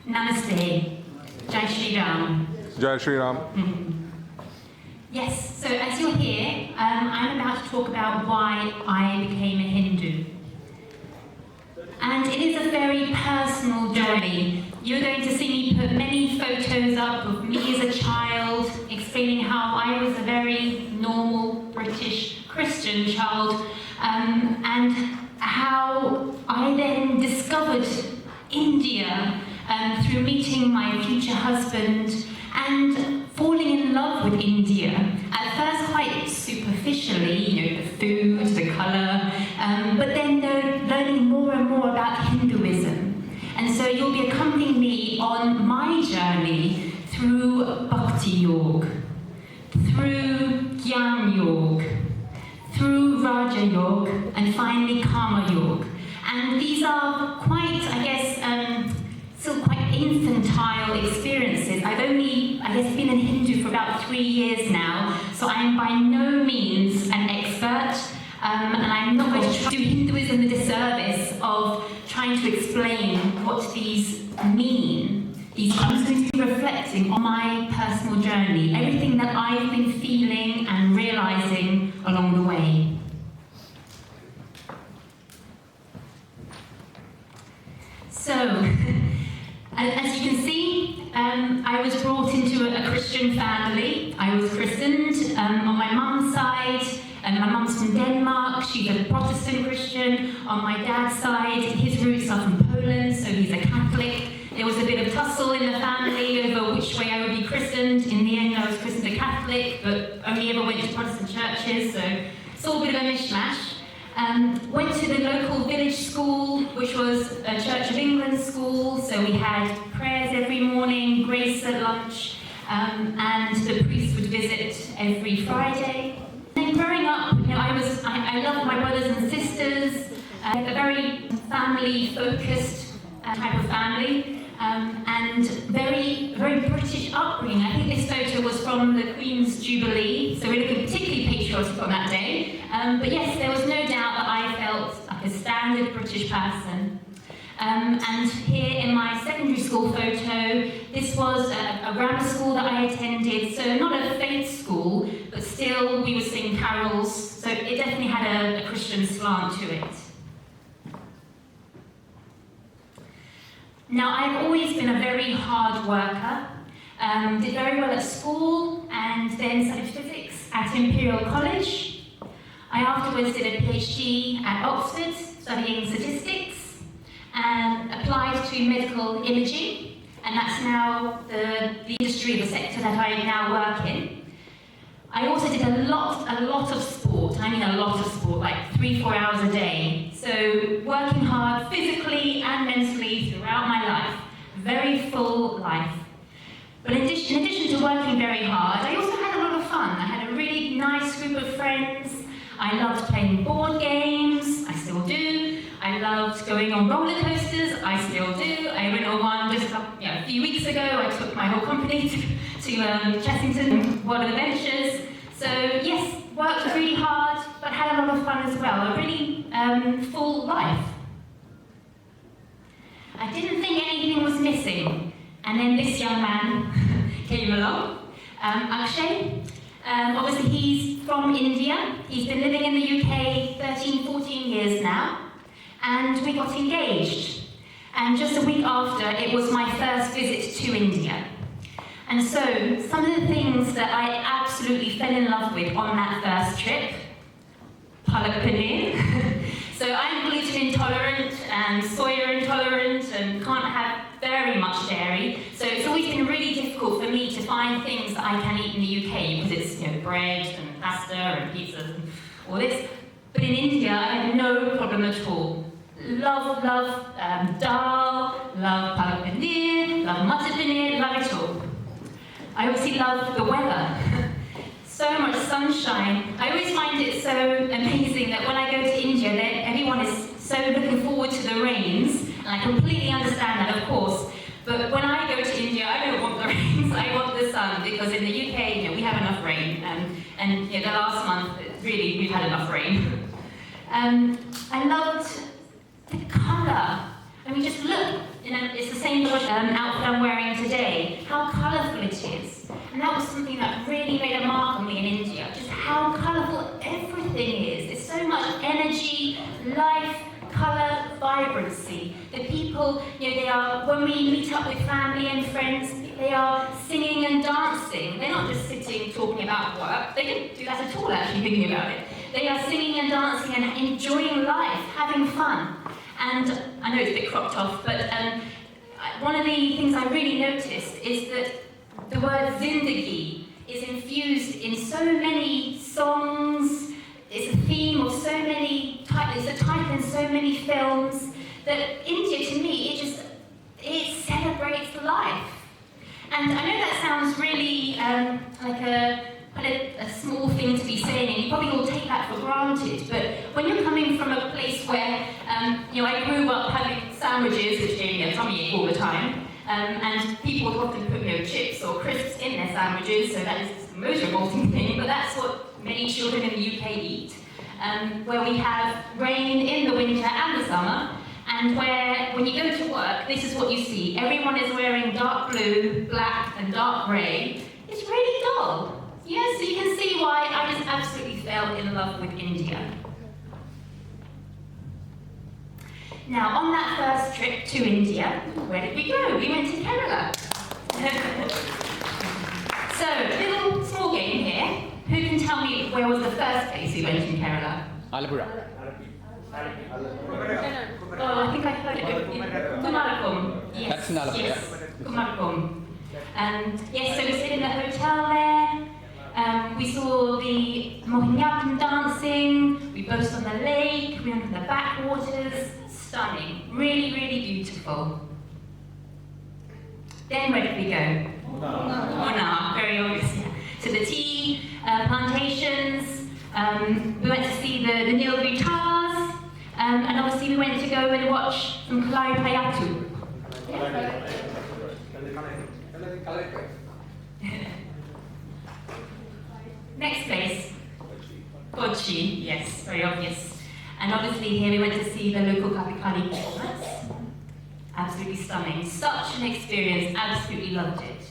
Namaste. Jai Shri Ram. Jai Shri Ram. Yes, so as you'll hear, I'm about to talk about why I became a Hindu. And it is a very personal journey. You're going to see me put many photos up of me as a child, explaining how I was a very normal British Christian child, and how I then discovered India through meeting my future husband and falling in love with India. At first quite superficially, the food, the colour, but then learning more and more about Hinduism. And so you'll be accompanying me on my journey through Bhakti Yoga, through Gyan Yoga, through Raja Yoga, and finally Karma Yoga. And these are quite, still quite infantile experiences. I've only, been a Hindu for about 3 years now, so I am by no means an expert, and I'm not going to do Hinduism the disservice of trying to explain what these mean. I'm going to be reflecting on my personal journey, everything that I've been feeling and realising along the way. So, as you can see, I was brought into a Christian family. I was christened on my mum's side, and my mum's from Denmark. She's a Protestant Christian. On my dad's side, his roots are from Poland, so he's a Catholic. There was a bit of tussle in the family over which way I would be christened. In the end, I was christened a Catholic, but only ever went to Protestant churches, so it's all a bit of a mishmash. Went to the local village school, which was a Church of England school, so we had prayers every morning, grace at lunch, and the priest would visit every Friday. And then growing up, I loved my brothers and sisters, a very family-focused type of family, and very, very British upbringing. I think this photo was from the Queen's Jubilee, so we're looking particularly patriotic on that day. But yes, there was no doubt that I felt like a standard British person. And here in my secondary school photo, this was a grammar school that I attended, so not a faith school, but still we would sing carols, so it definitely had a Christian slant to it. Now, I've always been a very hard worker, did very well at school, and then studied physics at Imperial College. I afterwards did a PhD at Oxford, studying statistics, and applied to medical imaging, and that's now the industry, the sector that I now work in. I also did a lot of sport, I mean a lot of sport, like 3-4 hours a day. So working hard physically and mentally throughout my life, very full life. But in addition to working very hard, I also had a lot of fun. I had a really nice group of friends. I loved playing board games, I still do. I loved going on roller coasters, I still do. I went on one just a few weeks ago. I took my whole company to Chessington World of Adventures. So yes, worked really hard, but had a lot of fun as well. A really full life. I didn't think anything was missing, and then this young man came along, Akshay. Obviously he's from India. He's been living in the UK 13-14 years now, and we got engaged. And just a week after, it was my first visit to India. And so, some of the things that I absolutely fell in love with on that first trip, palak paneer. So I'm gluten intolerant and soya intolerant and can't have very much dairy. So it's always been really difficult for me to find things that I can eat in the UK because it's bread and pasta and pizza and all this. But in India, I had no problem at all. Love dal, love palak paneer, love matar paneer, love it all. I obviously love the weather. So much sunshine. I always find it so amazing that when I go to India, everyone is so looking forward to the rains, and I completely understand that, of course. But when I go to India, I don't want the rains, I want the sun, because in the UK, we have enough rain, and the last month, really, we've had enough rain. I loved the colour. I mean, just look it's the same outfit I'm wearing today. How colourful it is. And that was something that really made a mark on me in India. Just how colourful everything is. There's so much energy, life, colour, vibrancy. The people, they are, when we meet up with family and friends, they are singing and dancing. They're not just sitting talking about work. They don't do that at all, actually, thinking about it. They are singing and dancing and enjoying life, having fun. And I know it's a bit cropped off, but one of the things I really noticed is that the word zindagi is infused in so many songs. It's a theme of so many titles. It's a title in so many films that India, to me, it celebrates life. And I know that sounds really like a small thing to be saying, and you probably all take that for granted. But when you're coming from a place where, I grew up having sandwiches, which gave me a tummy ache all the time, and people would often put chips or crisps in their sandwiches, so that is the most revolting thing, but that's what many children in the UK eat, where we have rain in the winter and the summer, and where, when you go to work, this is what you see. Everyone is wearing dark blue, black, and dark grey. It's really dull. Yeah, so you can see why I just absolutely fell in love with India. Now, on that first trip to India, where did we go? We went to Kerala. So, a little small game here. Who can tell me where was the first place we went in Kerala? Alapura. Oh, I think I heard it. Kumarakom. Yes. That's in Alapura. Yes. Kumarakom. And yes, so we stayed in the hotel there. We saw the Mohiniyattam dancing. We boated on the lake. We went to the backwaters. Stunning. Really, really beautiful. Then where did we go? Munnar, very obvious. To the tea plantations. We went to see the Nilgiri Tars. And obviously we went to go and watch some Kalari Payattu. Next place, Kochi, yes, very obvious. And obviously here we went to see the local Kapikali performance. Absolutely stunning, such an experience, absolutely loved it.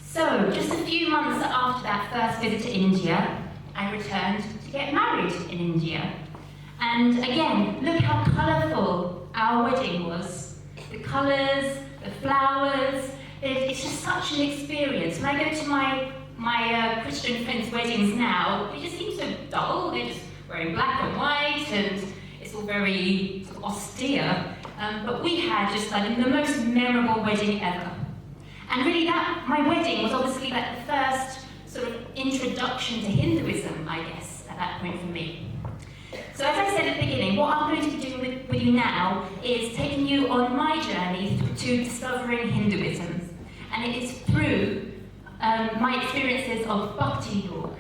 So, just a few months after that first visit to India, I returned to get married in India. And again, look how colourful our wedding was. The colours, the flowers, it's just such an experience. When I go to my Christian friends' weddings now, they just seem so dull. They're just wearing black and white, and it's all very sort of austere. But we had just like the most memorable wedding ever. And really my wedding was obviously like the first sort of introduction to Hinduism, I guess, at that point for me. So as I said at the beginning, what I'm going to be doing with you now is taking you on my journey to discovering Hinduism. And it is through my experiences of Bhakti Yoga,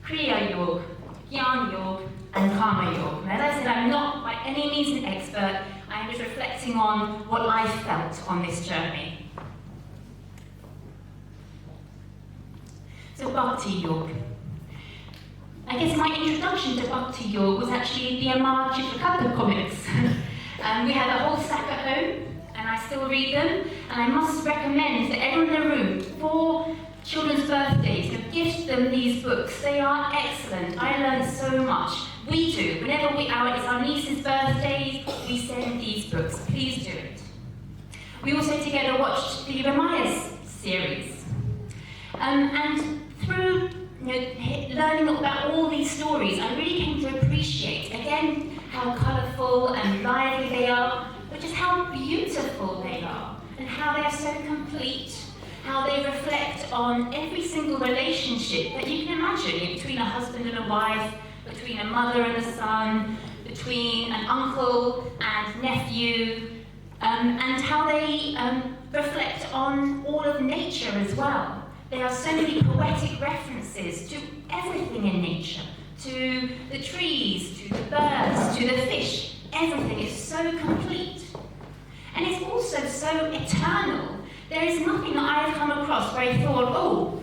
Kriya Yoga, Jnana Yoga, and Karma Yoga. And as I said, I'm not by any means an expert. I'm just reflecting on what I felt on this journey. So Bhakti Yoga. I guess my introduction to Bhakti Yoga was actually the Amar Chitrakatha comics. We had a whole stack at home, and I still read them. And I must recommend that everyone in the room, for children's birthdays, to gift them these books. They are excellent. I learned so much. We do. Whenever it's our niece's birthday, we send these books. Please do it. We also together watched the Ramayana series. And through learning about all these stories, I really came to appreciate, again, how colourful and lively they are, but just how beautiful they are, and how they are so complete, how they reflect on every single relationship that you can imagine, between a husband and a wife, between a mother and a son, between an uncle and nephew, and how they reflect on all of nature as well. There are so many poetic references to everything in nature, to the trees, to the birds, to the fish. Everything is so complete. And it's also so eternal. There is nothing that I have come across where I thought,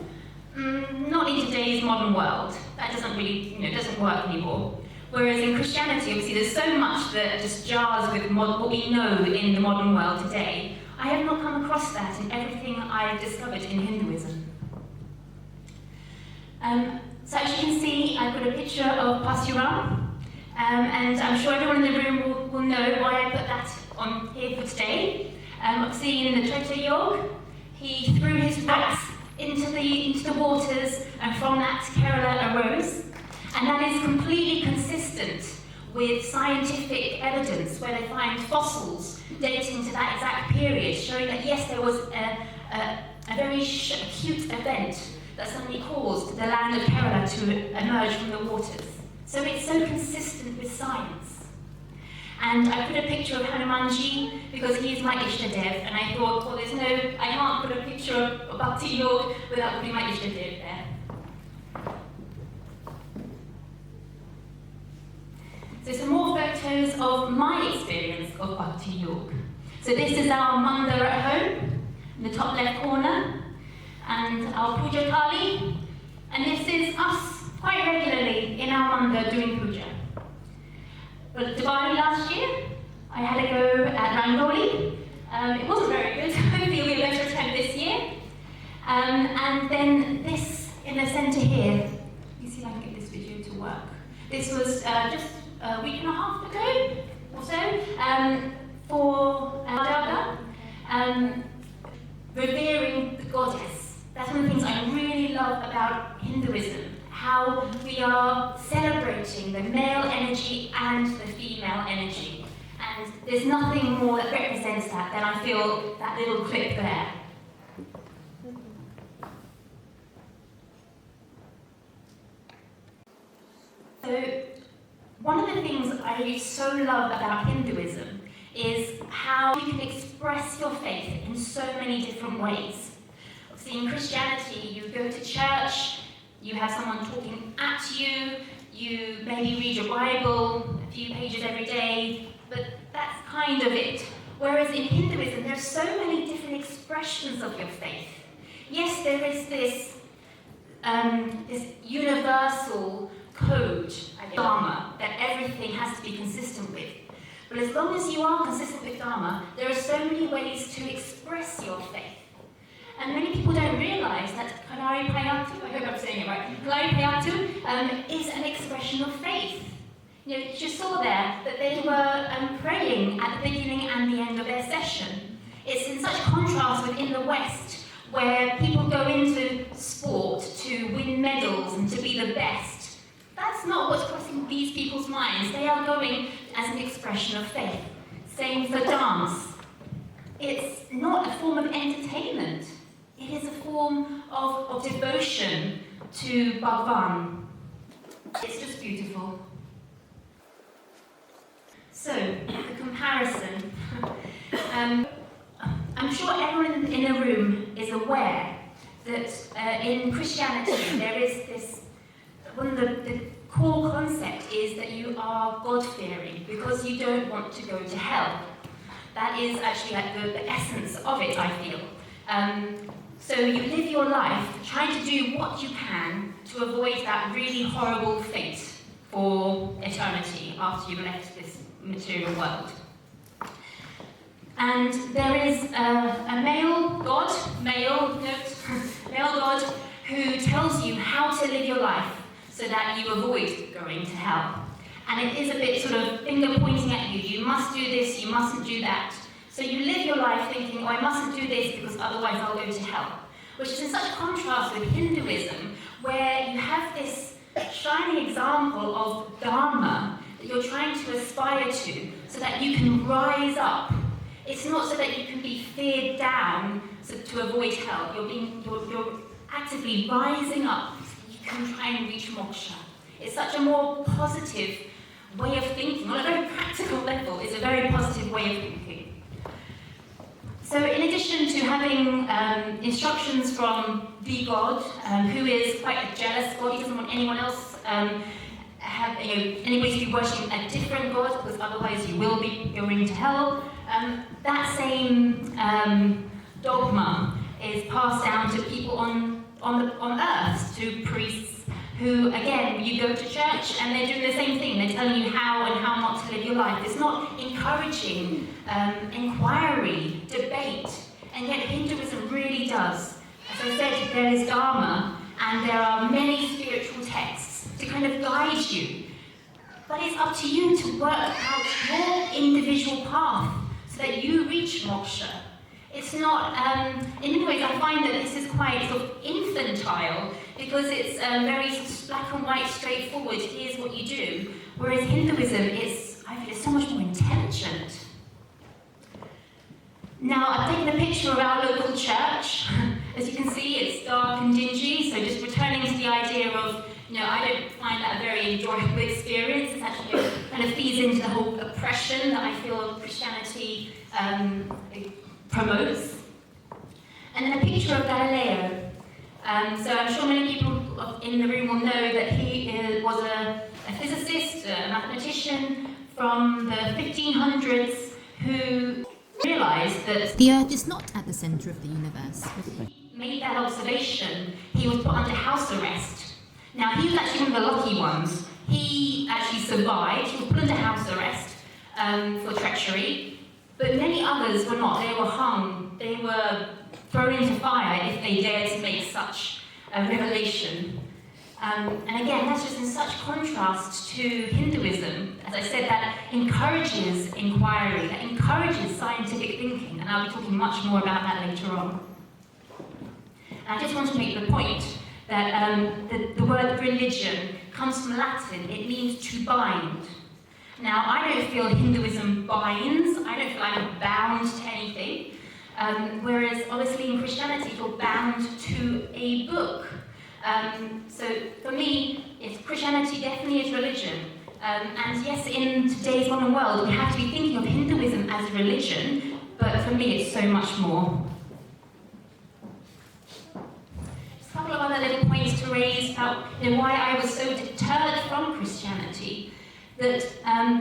not in today's modern world. That doesn't really, doesn't work anymore. Whereas in Christianity, obviously, there's so much that just jars with what we know in the modern world today. I have not come across that in everything I've discovered in Hinduism. So as you can see, I've got a picture of Parsuram, and I'm sure everyone in the room will know why I put that on here for today. Obviously, in the Treta Yoga, he threw his rocks into the waters, and from that Kerala arose. And that is completely consistent with scientific evidence, where they find fossils dating to that exact period, showing that yes, there was a very acute event that suddenly caused the land of Kerala to emerge from the waters. So it's so consistent with science. And I put a picture of Hanumanji because he is my Ishtadev, and I thought, well, I can't put a picture of Bhakti Yoga without putting my Ishtadev there. So some more photos of my experience of Bhakti Yoga. So this is our mandir at home, in the top left corner, and our puja thali, and this is us quite regularly in our mandir doing puja. But at Diwali last year, I had a go at Rangoli. It wasn't very good. Hopefully it'll be a better attempt this year. And then this in the centre here. Let me see if I can get this video to work. This was just a week and a half ago or so for Durga, revering the goddess. That's one of the things I really love about Hinduism, how we are celebrating the male energy and the female energy. And there's nothing more that represents that than, I feel, that little clip there. So, one of the things I so love about Hinduism is how you can express your faith in so many different ways. See, in Christianity, you go to church, you have someone talking at you, you maybe read your Bible a few pages every day, but that's kind of it. Whereas in Hinduism, there are so many different expressions of your faith. Yes, there is this universal code, Dharma, that everything has to be consistent with. But as long as you are consistent with Dharma, there are so many ways to express your faith. And many people don't realise that Kalari Payatu, I hope I'm saying it right, Kalari Payatu is an expression of faith. You just saw there that they were praying at the beginning and the end of their session. It's in such contrast within the West, where people go into sport to win medals and to be the best. That's not what's crossing these people's minds. They are going as an expression of faith. Same for dance. It's not a form of entertainment. It is a form of devotion to Bhagwan. It's just beautiful. So, the comparison. I'm sure everyone in the room is aware that in Christianity there is this, one of the core concept is that you are God-fearing because you don't want to go to hell. That is actually like the essence of it, I feel. So you live your life trying to do what you can to avoid that really horrible fate for eternity after you've left this material world. And there is a male God who tells you how to live your life so that you avoid going to hell. And it is a bit sort of finger pointing at you. You must do this, you mustn't do that. So you live your life thinking, oh, I mustn't do this because otherwise I'll go to hell. Which is in such contrast with Hinduism, where you have this shining example of Dharma that you're trying to aspire to so that you can rise up. It's not so that you can be feared down to avoid hell. You're actively rising up so you can try and reach moksha. It's such a more positive way of thinking. On a very practical level, it's a very positive way of thinking. So in addition to having instructions from the God, who is quite a jealous God, he doesn't want anyone else anybody to be worshipping a different God, because otherwise you will be going to hell. That same dogma is passed down to people on earth, to priests who, again, you go to church and they're doing the same thing. They're telling you how and how not to live your life. It's not encouraging inquiry, debate, and yet Hinduism really does. As I said, there is Dharma, and there are many spiritual texts to kind of guide you. But it's up to you to work out your individual path so that you reach moksha. It's not, in many ways I find that this is quite sort of infantile because it's very sort of black and white, straightforward, here's what you do. Whereas Hinduism is, I feel, it's so much more intelligent. Now, I've taken a picture of our local church. As you can see, it's dark and dingy, so just returning to the idea of, I don't find that a very enjoyable experience. It actually kind of feeds into the whole oppression that I feel Christianity promotes. And then a picture of Galileo. So I'm sure many people in the room will know that he was a physicist, a mathematician from the 1500s who realised that the Earth is not at the centre of the universe. He made that observation. He was put under house arrest. Now, he was actually one of the lucky ones. He actually survived. He was put under house arrest for treachery. But many others were not. They were hung. They were thrown into fire if they dared to make such a revelation. And again, that's just in such contrast to Hinduism, as I said, that encourages inquiry, that encourages scientific thinking, and I'll be talking much more about that later on. And I just want to make the point that the word religion comes from Latin. It means to bind. Now, I don't feel Hinduism binds. I don't feel I'm bound to anything. Whereas, obviously, in Christianity, you're bound to a book. So, for me, Christianity definitely is religion. And yes, in today's modern world, we have to be thinking of Hinduism as religion, but for me, it's so much more. Just a couple of other little points to raise about why I was so deterred from Christianity. That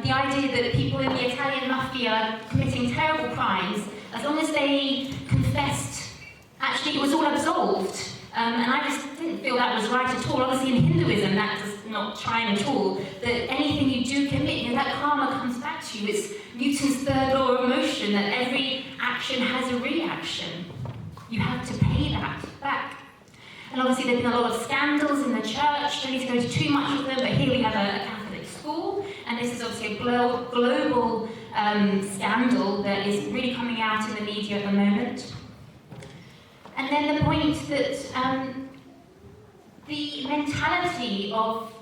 the idea that people in the Italian mafia committing terrible crimes, as long as they confessed, actually it was all absolved. And I just didn't feel that was right at all. Obviously in Hinduism that does not chime at all. That anything you do commit, that karma comes back to you. It's Newton's third law of motion, that every action has a reaction. You have to pay that back. And obviously there have been a lot of scandals in the church. Don't need to go into too much of them, but here we have a Catholic school, and this is obviously a global scandal that is really coming out in the media at the moment. And then the point that the mentality of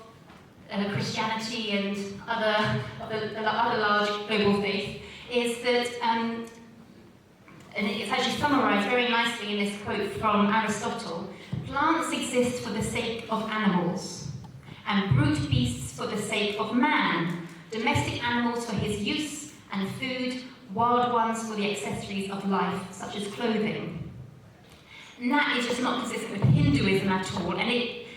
Christianity and other large global faiths is that, and it's actually summarised very nicely in this quote from Aristotle, plants exist for the sake of animals, and brute beasts for the sake of man, domestic animals for his use and food, wild ones for the accessories of life, such as clothing. And that is just not consistent with Hinduism at all, and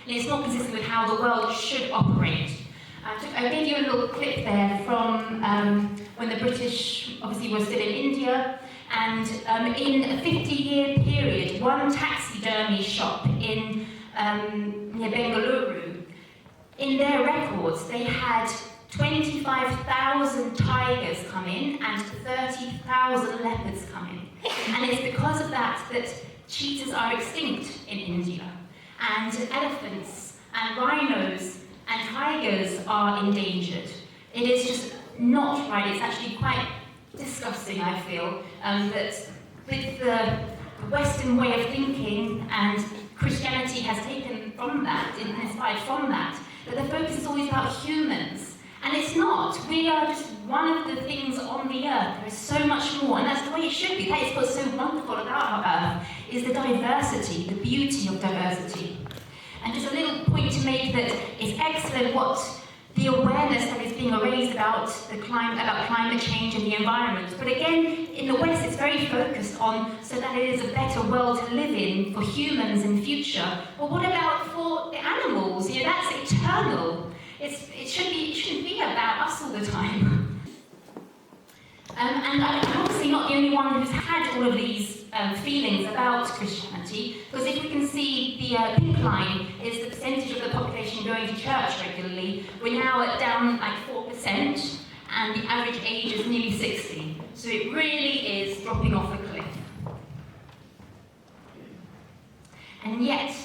it's not consistent with how the world should operate. I gave you a little clip there from when the British obviously were still in India, and in a 50-year period, one taxidermy shop in near Bengaluru, in their records, they had 25,000 tigers come in and 30,000 leopards come in. And it's because of that that cheetahs are extinct in India, and elephants and rhinos and tigers are endangered. It is just not right. It's actually quite disgusting, I feel, that with the Western way of thinking, and Christianity has taken from that, inspired from that, that the focus is always about humans. And it's not. We are just one of the things on the earth. There is so much more, and that's the way it should be. That is what's so wonderful about our earth, is the diversity, the beauty of diversity. And just a little point to make that it's excellent what the awareness that is being raised about climate change and the environment. But again, in the West, it's very focused on so that it is a better world to live in for humans in future. But what about for the animals? That's eternal. It shouldn't be about us all the time. And I'm obviously not the only one who's had all of these feelings about Christianity, because if we can see the pink line is the percentage of the population going to church regularly, we're now at down like 4%, and the average age is nearly 60. So it really is dropping off a cliff. And yet,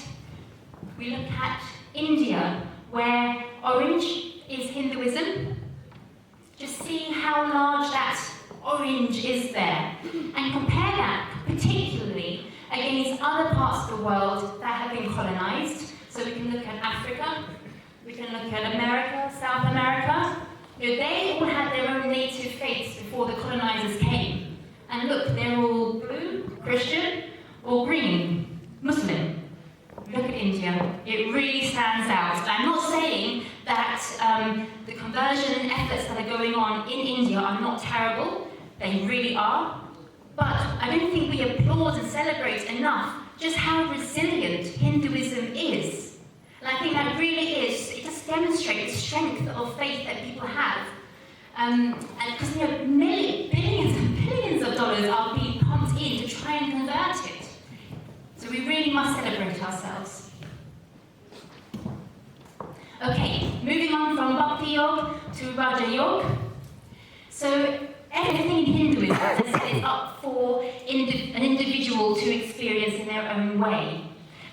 we look at India, where orange is Hinduism. Just see how large that orange is there, and compare that particularly against other parts of the world that have been colonized. So we can look at Africa, we can look at America, South America. You know, they all had their own native faiths before the colonizers came. And look, they're all blue, Christian, or green, Muslim. Look at India, it really stands out. I'm not saying that the conversion efforts that are going on in India are not terrible, they really are, but I don't think we applaud and celebrate enough just how resilient Hinduism is. And I think that really is, it just demonstrates the strength of faith that people have. And because billions and billions of dollars are being pumped in to try and convert it. So we really must celebrate ourselves. Okay, moving on from Bhakti Yoga to Raja Yoga. So everything in Hinduism, as I said, is up for an individual to experience in their own way.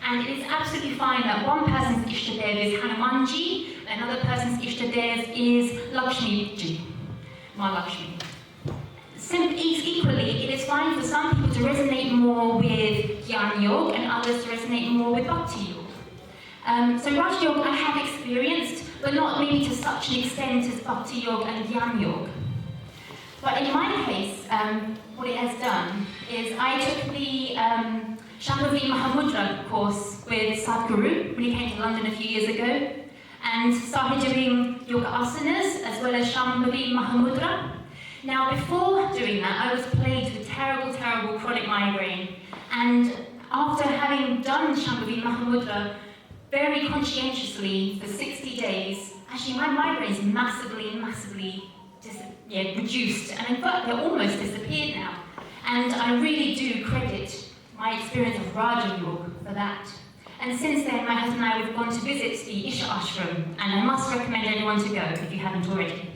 And it is absolutely fine that one person's Ishtadev is Hanumanji, another person's Ishtadev is Lakshmiji, Ma Lakshmi. Equally, it is fine for some people to resonate more with Jnana Yoga and others to resonate more with Bhakti Yoga. So Raja Yoga I have experienced, but not maybe to such an extent as Bhakti Yoga and Jnana Yoga. But in my case, what it has done is I took the Shambhavi Mahamudra course with Sadhguru when he came to London a few years ago, and started doing yoga asanas as well as Shambhavi Mahamudra. Now, before doing that, I was plagued with terrible, terrible chronic migraine, and after having done Shambhavi Mahamudra very conscientiously for 60 days, actually my migraines massively reduced, and in fact they're almost disappeared now. And I really do credit my experience of Raja Yoga for that. And since then, my husband and I have gone to visit the Isha Ashram, and I must recommend everyone to go if you haven't already.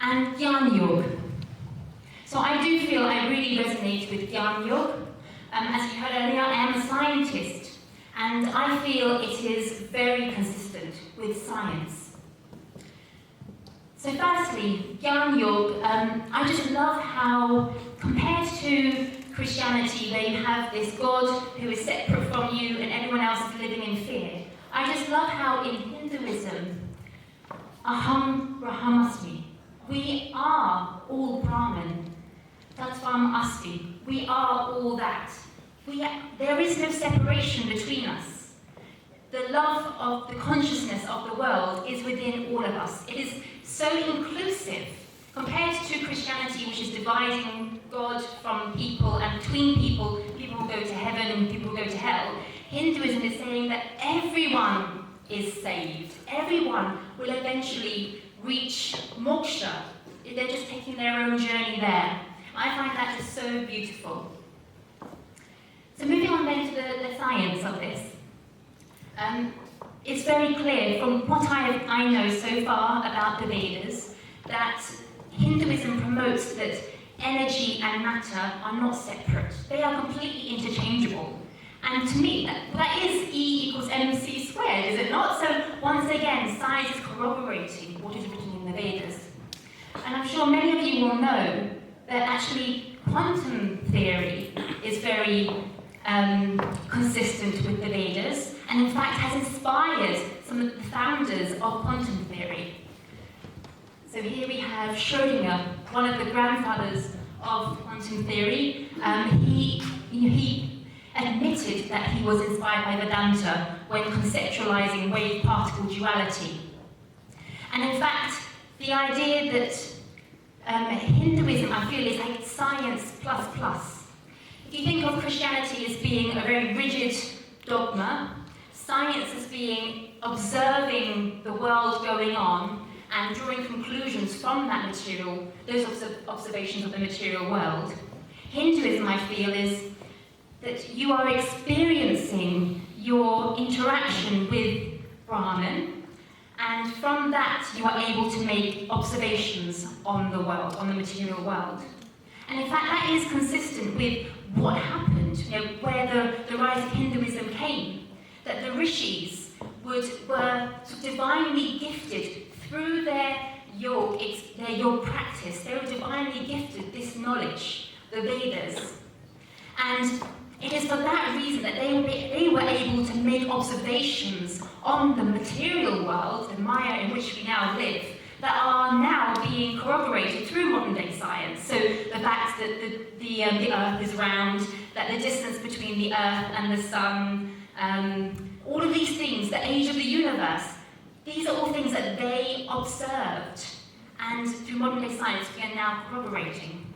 And Jnana Yoga. So I do feel I really resonate with Jnana Yoga. As you heard earlier, I am a scientist, and I feel it is very consistent with science. So firstly, Jnana Yoga, I just love how, compared to Christianity, where you have this God who is separate from you and everyone else is living in fear, I just love how in Hinduism, Aham Brahmasmi, we are all Brahman, Tattvam Asti, we are all that. There is no separation between us. The love of the consciousness of the world is within all of us. It is so inclusive compared to Christianity, which is dividing God from people, and between people, people will go to heaven and people will go to hell. Hinduism is saying that everyone is saved. Everyone will eventually reach moksha. They're just taking their own journey there. I find that just so beautiful. So moving on then to the science of this. It's very clear from what I know so far about the Vedas that Hinduism promotes that energy and matter are not separate. They are completely interchangeable. And to me, that is E equals mc squared, is it not? So once again, science is corroborating what is written in the Vedas. And I'm sure many of you will know that actually quantum theory is very consistent with the Vedas, and in fact has inspired some of the founders of quantum theory. So here we have Schrödinger, one of the grandfathers of quantum theory. He admitted that he was inspired by Vedanta when conceptualizing wave-particle duality. And in fact, the idea that Hinduism, I feel, is like science plus plus. If you think of Christianity as being a very rigid dogma, science as being observing the world going on, and drawing conclusions from that material, those observations of the material world. Hinduism, I feel, is that you are experiencing your interaction with Brahman, and from that you are able to make observations on the world, on the material world. And in fact, that is consistent with what happened, where the rise of Hinduism came, that the rishis were sort of divinely gifted through their yoga practice. They were divinely gifted this knowledge, the Vedas. And it is for that reason that they were able to make observations on the material world, the Maya in which we now live, that are now being corroborated through modern day science. So the fact that the Earth is round, that the distance between the Earth and the Sun, all of these things, the age of the universe, these are all things that they observed, and through modern day science we are now corroborating.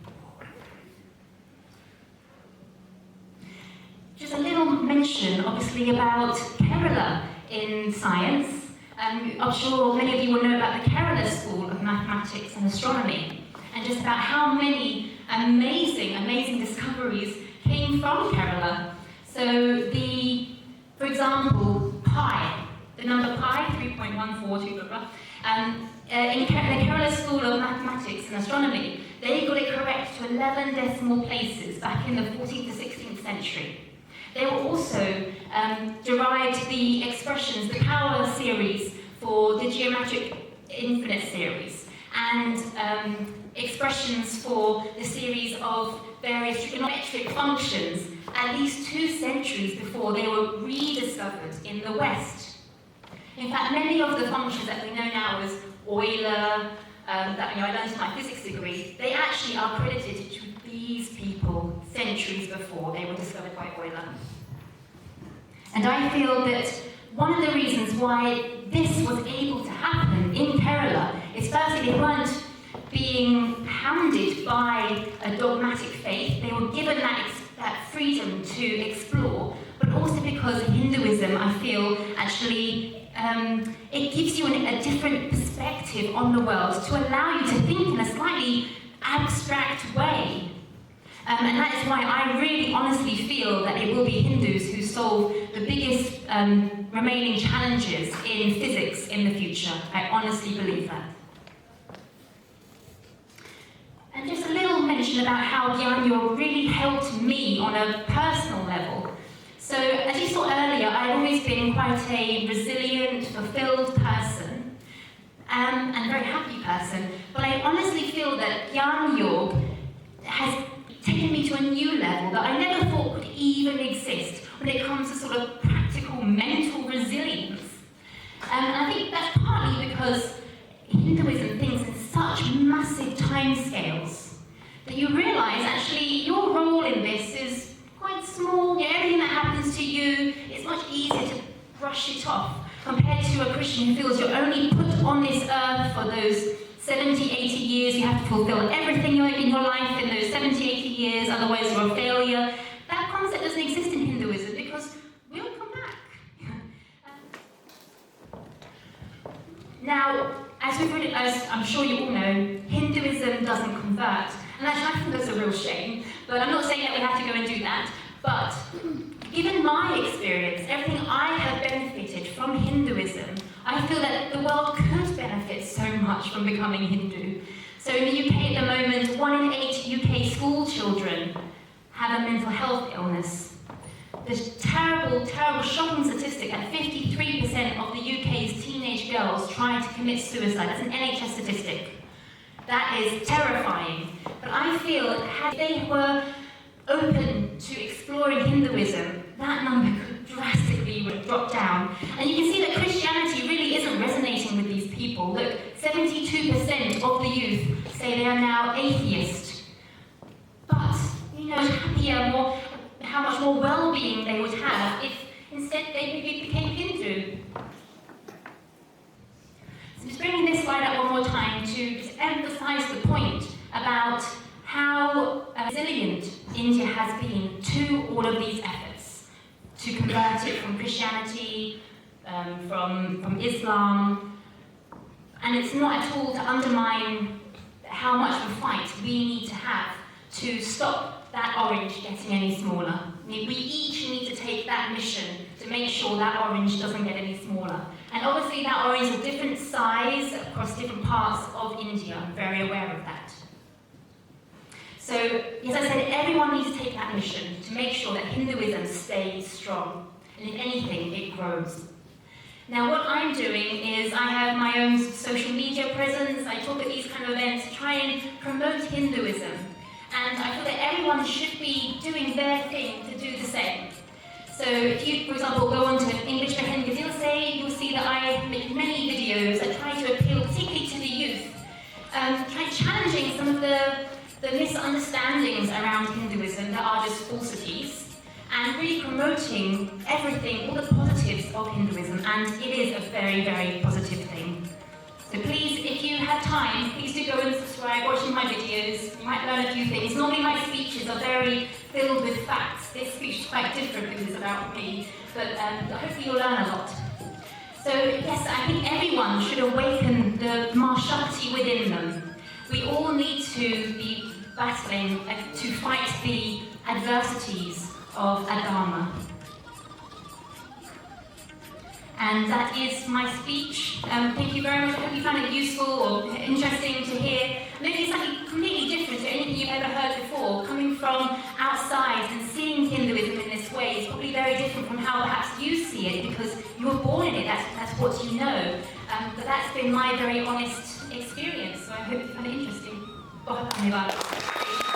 Just a little mention, obviously, about Kerala in science. I'm sure many of you will know about the Kerala School of Mathematics and Astronomy, and just about how many amazing discoveries came from Kerala. So for example, pi, the number pi, 3.142, blah, blah, in the Kerala School of Mathematics and Astronomy, they got it correct to 11 decimal places back in the 14th to 16th century. They were also derived the expressions, the power series for the geometric infinite series, and expressions for the series of various trigonometric functions at least 2 centuries before they were rediscovered in the West. In fact, many of the functions that we know now as Euler, that I learned in my physics degree, they actually are credited to these people centuries before they were discovered by Euler. And I feel that one of the reasons why this was able to happen in Kerala is firstly they weren't being hounded by a dogmatic faith, they were given that freedom to explore, but also because Hinduism, I feel, actually it gives you a different perspective on the world to allow you to think in a slightly abstract way. And that is why I really honestly feel that it will be Hindus who solve the biggest remaining challenges in physics in the future. I honestly believe that. And just a little mention about how Gyan Yoga really helped me on a personal level. So, as you saw earlier, I've always been quite a resilient, fulfilled person, and a very happy person. But I honestly feel that Gyan Yoga has taken me to a new level that I never thought could even exist when it comes to sort of practical mental resilience. And I think that's partly because Hinduism thinks in such massive timescales that you realise actually your role in this is quite small. Everything that happens to you, it's much easier to brush it off compared to a Christian who feels you're only put on this earth for those 70, 80 years, you have to fulfill everything in your life in those 70, 80 years, otherwise you're a failure. That concept doesn't exist in Hinduism because we'll come back. Now, as I'm sure you all know, Hinduism doesn't convert. And I think that's a real shame, but I'm not saying that we have to go and do that. But given my experience, everything I have benefited from Hinduism, I feel that the world could benefit so much from becoming Hindu. So in the UK at the moment, 1 in 8 UK school children have a mental health illness. There's terrible shocking statistic that 53% of the UK's teenage girls try to commit suicide. That's an NHS statistic. That is terrifying. But I feel that if they were open to exploring Hinduism, that number could drastically drop down. And you can see that Christianity really isn't resonating with these people. Look, 72% of the youth say they are now atheist. But, happier, how much more well-being they would have if instead they became Hindu. So just bringing this slide up one more time to just emphasize the point about how resilient India has been to all of these efforts to convert it from Christianity, from Islam. And it's not at all to undermine how much of a fight we need to have to stop that orange getting any smaller. We each need to take that mission to make sure that orange doesn't get any smaller. And obviously that orange is different size across different parts of India. I'm very aware of that. So, as I said, everyone needs to take that mission to make sure that Hinduism stays strong. And if anything, it grows. Now, what I'm doing is I have my own social media presence. I talk at these kind of events to try and promote Hinduism. And I feel that everyone should be doing their thing to do the same. So if you, for example, go onto English for Hindus, you'll see that I make many videos. I try to appeal particularly to the youth, challenging some of the misunderstandings around Hinduism that are just falsities, and really promoting everything, all the positives of Hinduism, and it is a very, very positive thing. So please, if you have time, please do go and subscribe, watching my videos. You might learn a few things. Normally my speeches are very filled with facts. This speech is quite different because it's about me, but hopefully you'll learn a lot. So yes, I think everyone should awaken the Mahashakti within them. We all need to be battling to fight the adversities of Adharma. And that is my speech. Thank you very much. I hope you found it useful or interesting to hear. Maybe something completely different to anything you've ever heard before. Coming from outside and seeing Hinduism in this way is probably very different from how perhaps you see it because you were born in it, that's what you know. But that's been my very honest experience, so I hope you found it interesting. Bahut dhanyawad.